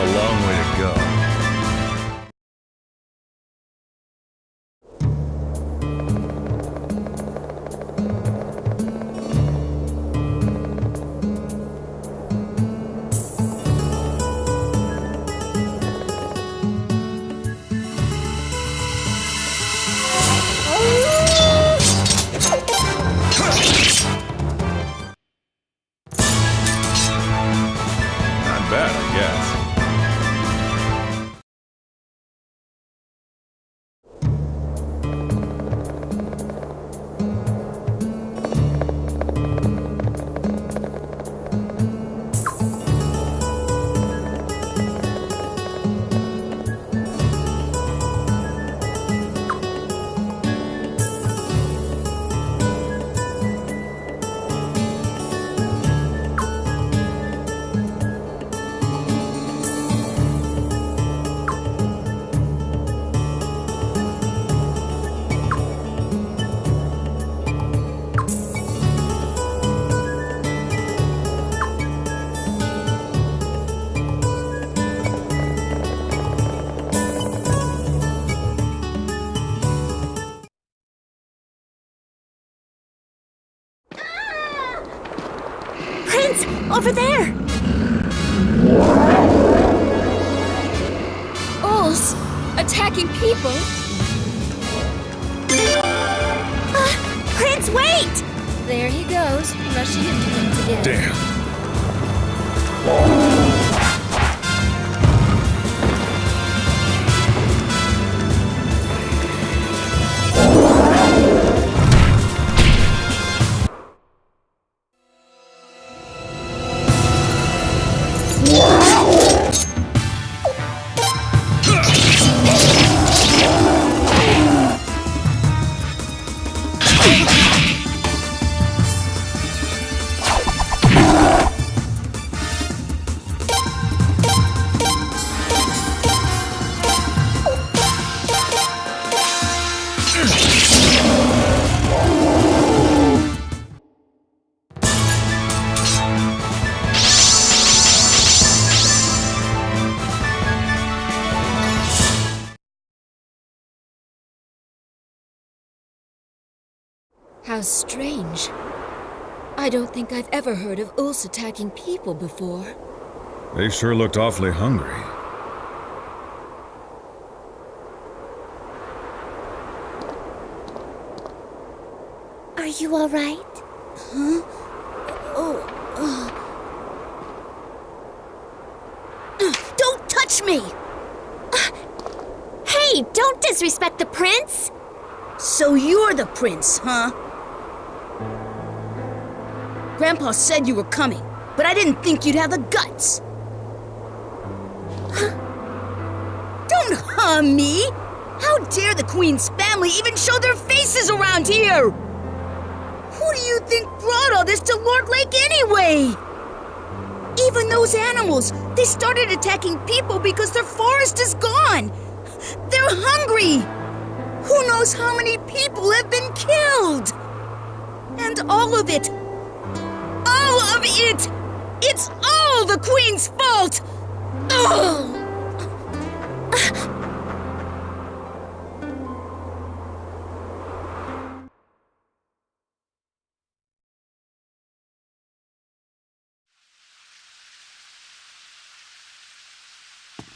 a long way to go. Not bad, I guess. Prince, over there! Ulls, attacking people? Prince, wait! There he goes, rushing into things again. Damn. How strange. I don't think I've ever heard of Ulls attacking people before. They sure looked awfully hungry. Are you all right? Huh? Don't touch me! Hey, don't disrespect the prince! So you're the prince, huh? Grandpa said you were coming, but I didn't think you'd have the guts. Don't harm me! How dare the Queen's family even show their faces around here? Who do you think brought all this to Lord Lake anyway? Even those animals, they started attacking people because their forest is gone. They're hungry. Who knows how many people have been killed? And all of it, it's all the Queen's fault! Ugh!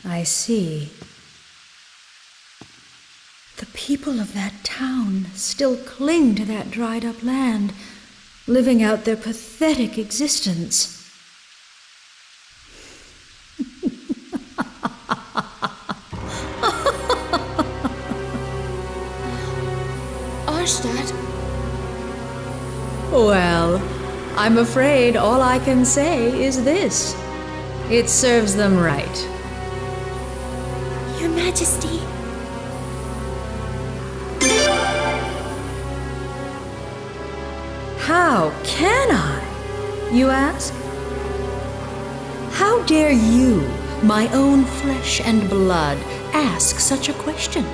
I see. The people of that town still cling to that dried-up land, living out their pathetic existence. Arshtat? Well, I'm afraid all I can say is this. It serves them right. Your Majesty. How can I, you ask? How dare you, my own flesh and blood, ask such a question?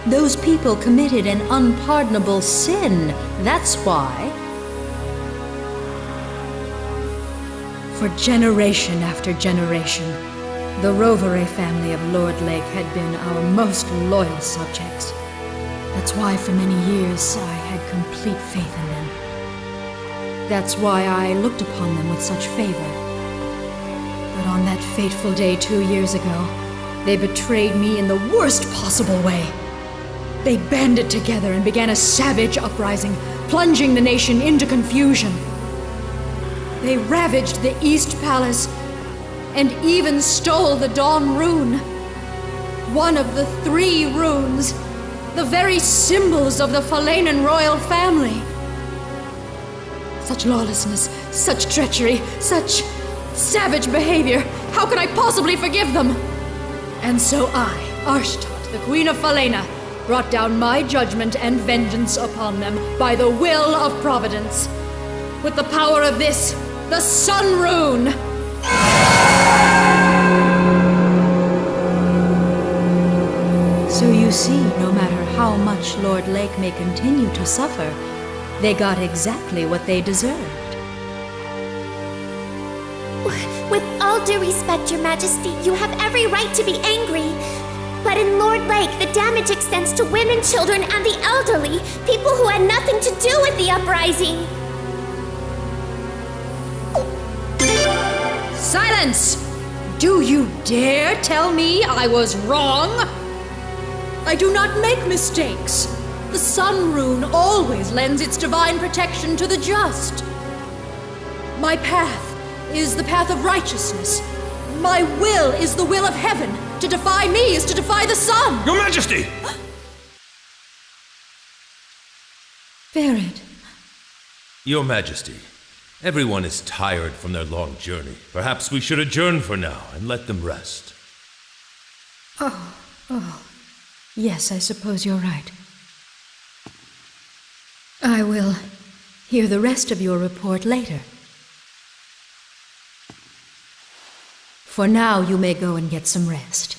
Those people committed an unpardonable sin, that's why. For generation after generation, The Rovere family of Lord Lake had been our most loyal subjects. That's why for many years I had complete faith in them. That's why I looked upon them with such favor. But on that fateful day 2 years ago, they betrayed me in the worst possible way. They banded together and began a savage uprising, plunging the nation into confusion. They ravaged the East Palace and even stole the Dawn Rune. One of the 3 runes, the very symbols of the Falanan royal family. Such lawlessness, such treachery, such savage behavior. How could I possibly forgive them? And so I, Arshtot, the Queen of Falena, brought down my judgment and vengeance upon them by the will of Providence. With the power of this, the Sun Rune! So you see, no matter how much Lord Lake may continue to suffer, they got exactly what they deserved. With all due respect, Your Majesty, you have every right to be angry. But in Lord Lake, the damage extends to women, children, and the elderly, people who had nothing to do with the uprising. Silence! Do you dare tell me I was wrong? I do not make mistakes. The Sun Rune always lends its divine protection to the just. My path is the path of righteousness. My will is the will of heaven. To defy me is to defy the sun. Your Majesty! Ferid. Your Majesty, everyone is tired from their long journey. Perhaps we should adjourn for now and let them rest. Yes, I suppose you're right. I will hear the rest of your report later. For now, you may go and get some rest.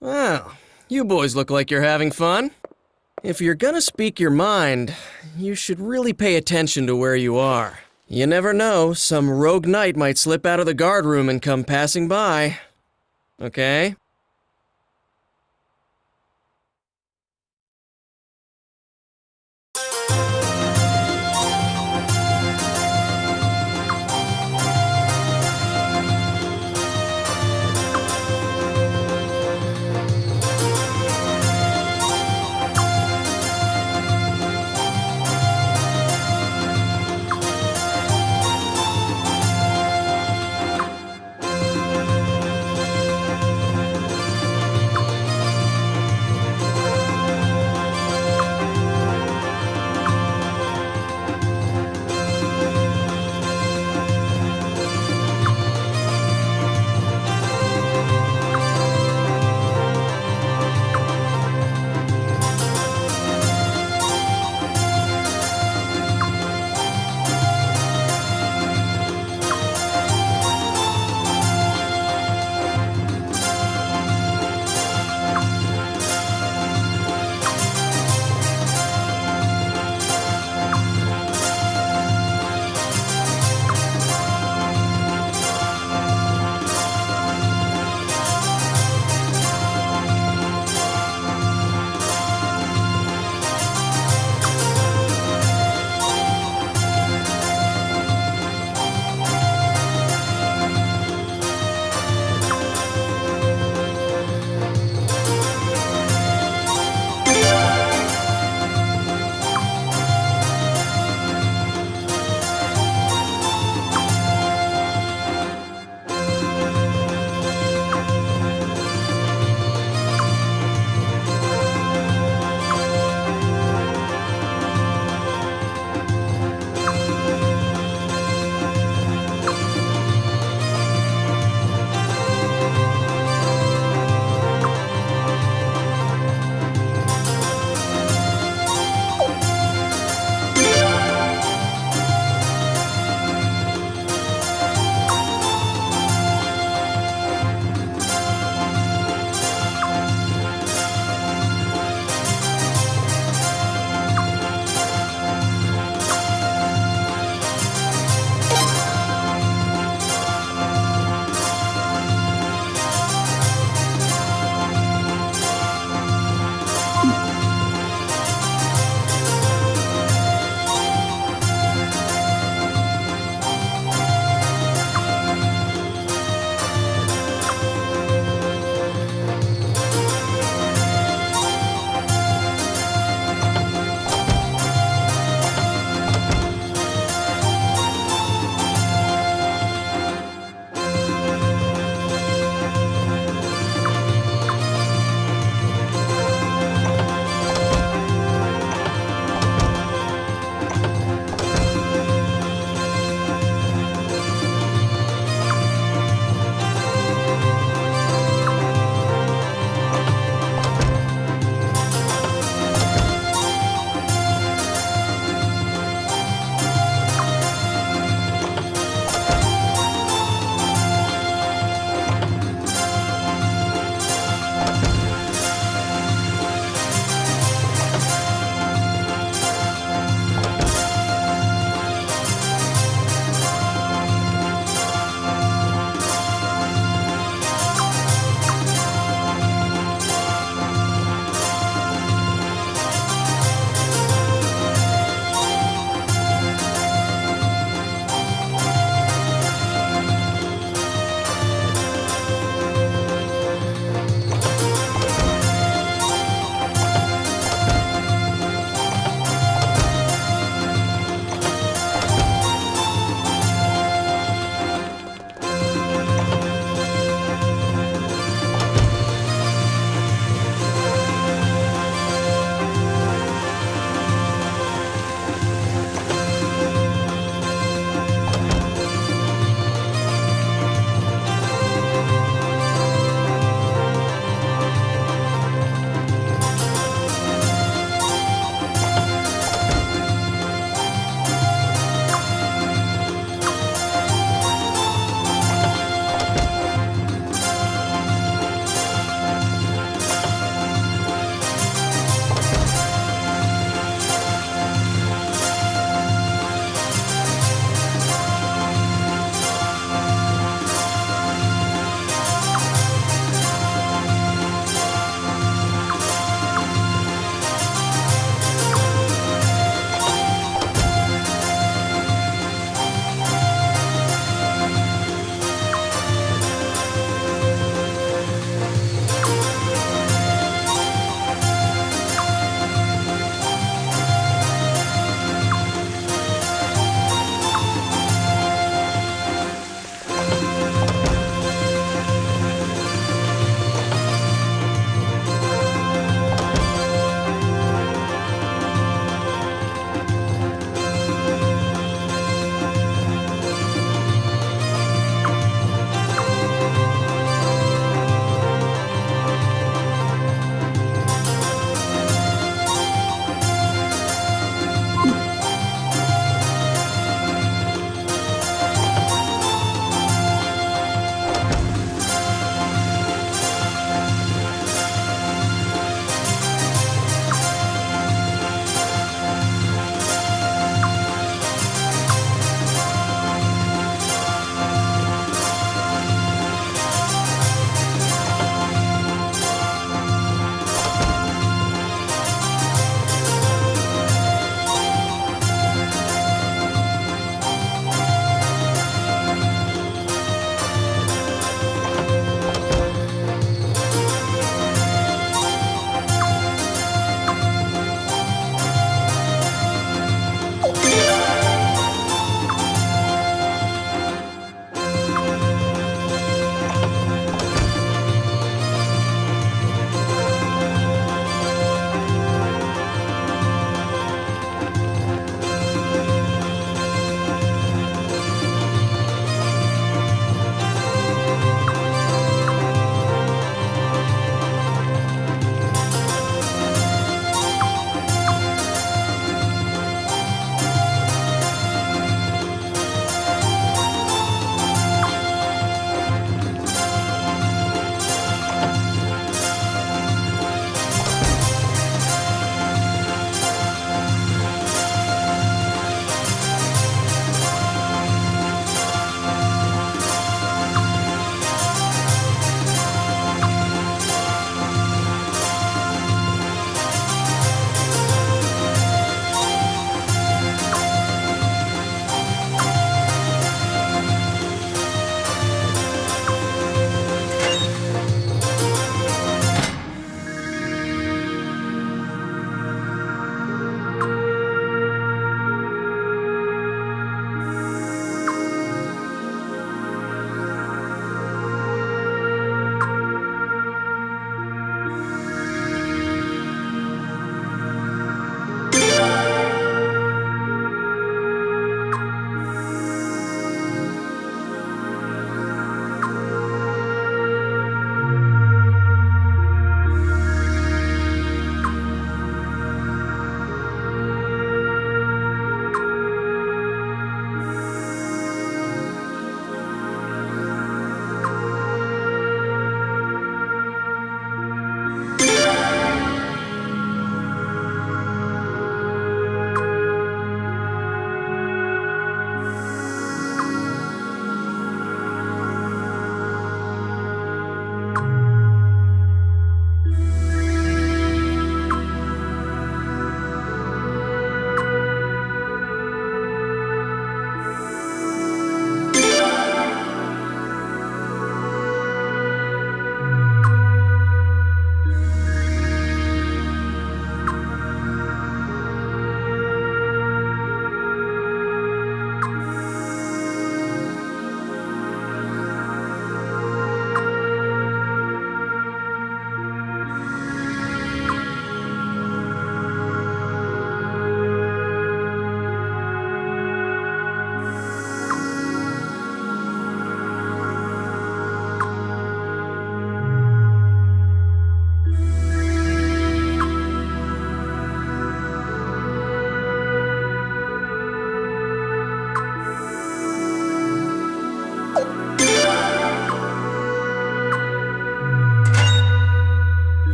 Well, you boys look like you're having fun. If you're gonna speak your mind, you should really pay attention to where you are. You never know, some rogue knight might slip out of the guard room and come passing by. Okay?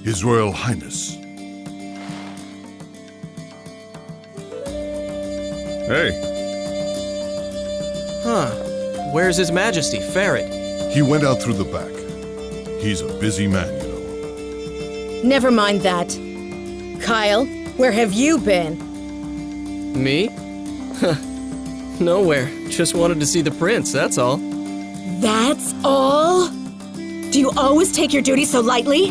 His Royal Highness. Hey, Huh. Where's His Majesty, Ferret? He went out through the back. He's a busy man, you know. Never mind that. Kyle, where have you been? Me? Huh. Nowhere. Just wanted to see the prince, that's all. That's all? Do you always take your duty so lightly?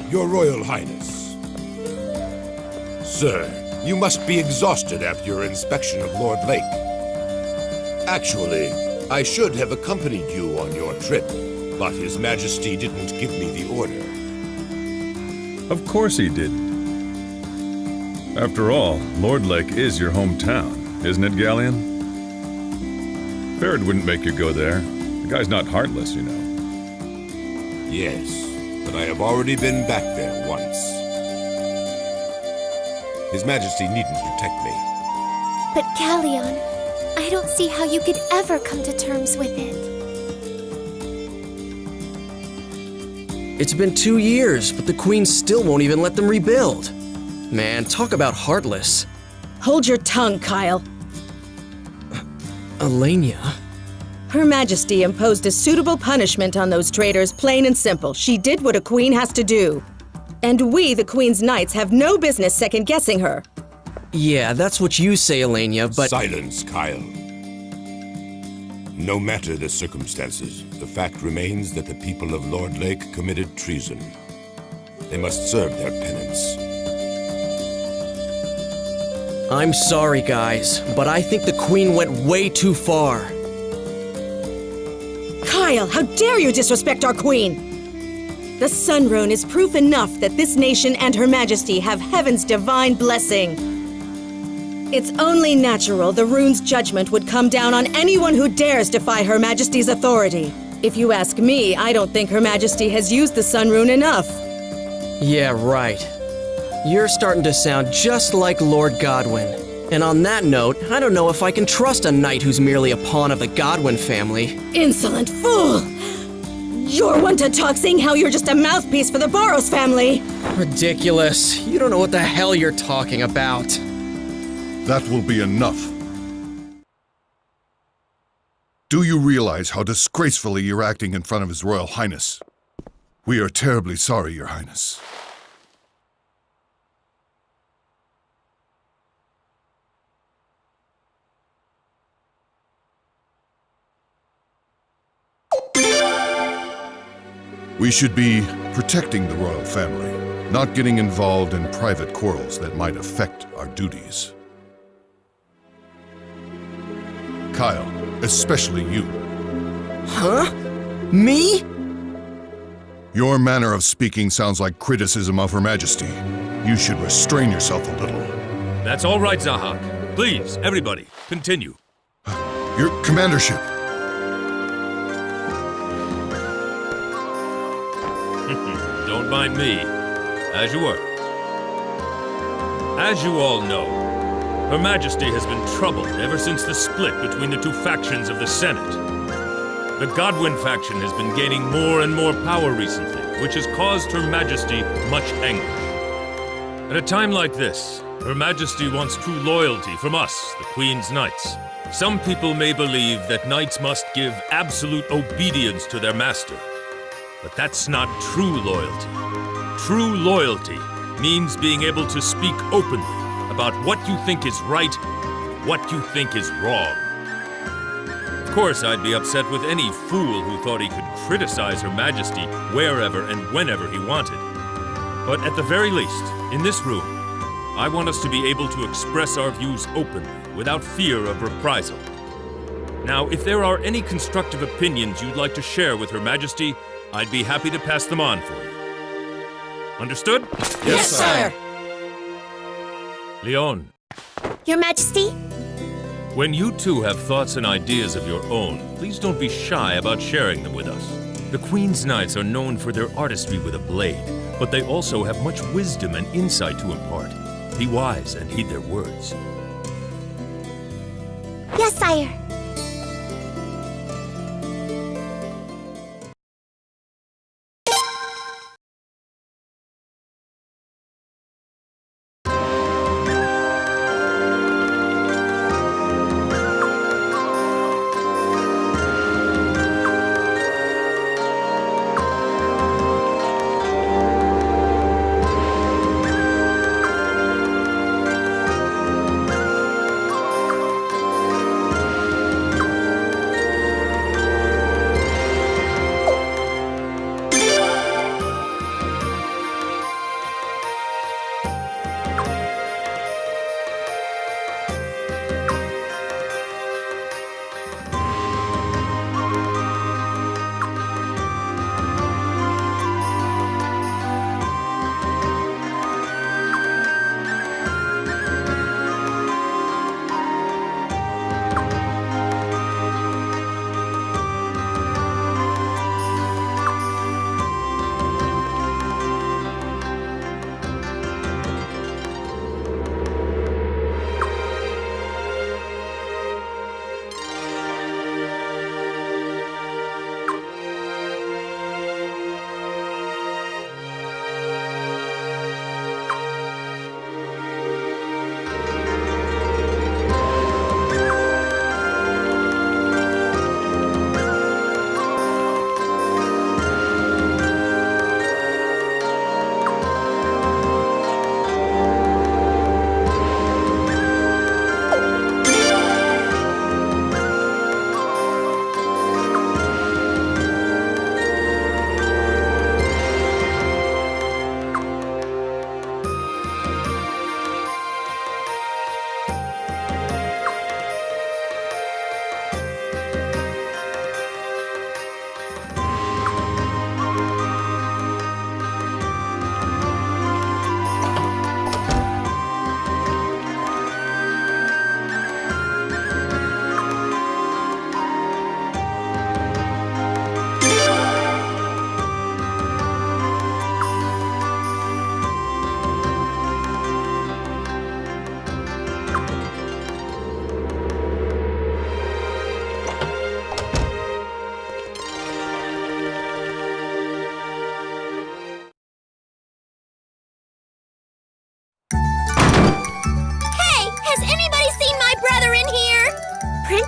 Your Royal Highness. Sir, you must be exhausted after your inspection of Lord Lake. Actually, I should have accompanied you on your trip, but His Majesty didn't give me the order. of course he didn't. After all, Lord Lake is your hometown, isn't it, Galleon? Ferret wouldn't make you go there. The guy's not heartless, you know. Yes, but I have already been back there once. His Majesty needn't protect me. But Galleon, I don't see how you could ever come to terms with it. It's been 2 years, but the Queen still won't even let them rebuild. Man, talk about heartless. Hold your tongue, Kyle. Elenia? Her Majesty imposed a suitable punishment on those traitors, plain and simple. She did what a queen has to do. And we, the Queen's Knights, have no business second-guessing her. Yeah, that's what you say, Elenia, but... Silence, Kyle. No matter the circumstances, the fact remains that the people of Lord Lake committed treason. They must serve their penance. I'm sorry, guys, but I think the Queen went way too far. Kyle, how dare you disrespect our queen! The Sun Rune is proof enough that this nation and Her Majesty have heaven's divine blessing. It's only natural the rune's judgment would come down on anyone who dares defy Her Majesty's authority. If you ask me, I don't think Her Majesty has used the Sun Rune enough. Yeah, right. You're starting to sound just like Lord Godwin. And on that note, I don't know if I can trust a knight who's merely a pawn of the Godwin family. Insolent fool! You're one to talk saying how you're just a mouthpiece for the Boros family! Ridiculous. You don't know what the hell you're talking about. That will be enough. Do you realize how disgracefully you're acting in front of His Royal Highness? We are terribly sorry, Your Highness. We should be protecting the royal family, not getting involved in private quarrels that might affect our duties. Kyle, especially you. Huh? Me? Your manner of speaking sounds like criticism of Her Majesty. You should restrain yourself a little. That's all right, Zahak. Please, everybody, continue. Your commandership. Don't mind me. As you were. As you all know, Her Majesty has been troubled ever since the split between the two factions of the Senate. The Godwin faction has been gaining more and more power recently, which has caused Her Majesty much anguish. At a time like this, Her Majesty wants true loyalty from us, the Queen's Knights. Some people may believe that knights must give absolute obedience to their master. But that's not true loyalty. True loyalty means being able to speak openly about what you think is right, what you think is wrong. Of course, I'd be upset with any fool who thought he could criticize Her Majesty wherever and whenever he wanted. But at the very least, in this room, I want us to be able to express our views openly, without fear of reprisal. Now, if there are any constructive opinions you'd like to share with Her Majesty, I'd be happy to pass them on for you. Understood? Yes, sire! Leon, Your Majesty? when you two have thoughts and ideas of your own, please don't be shy about sharing them with us. The Queen's Knights are known for their artistry with a blade, but they also have much wisdom and insight to impart. Be wise and heed their words. Yes, sire.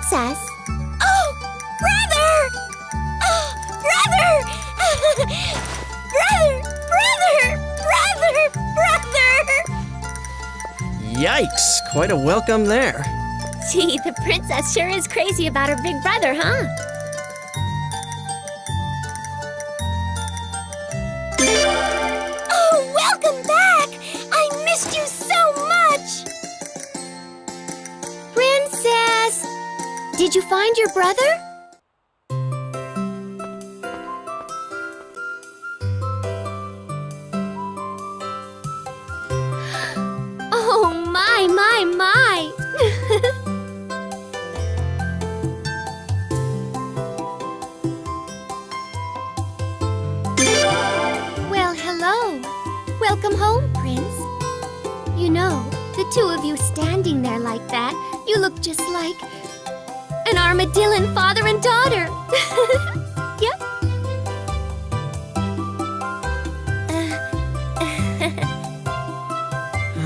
princess. Oh, brother! Oh, brother! brother! Yikes, quite a welcome there. Gee, the princess sure is crazy about her big brother, huh? Oh, welcome back! I missed you so much! Princess! Did you find your brother? Oh, my! Well, hello. Welcome home, Prince. You know, the two of you standing there like that, you look just like an armadillo father and daughter. Yep.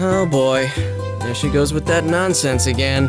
Oh boy, there she goes with that nonsense again.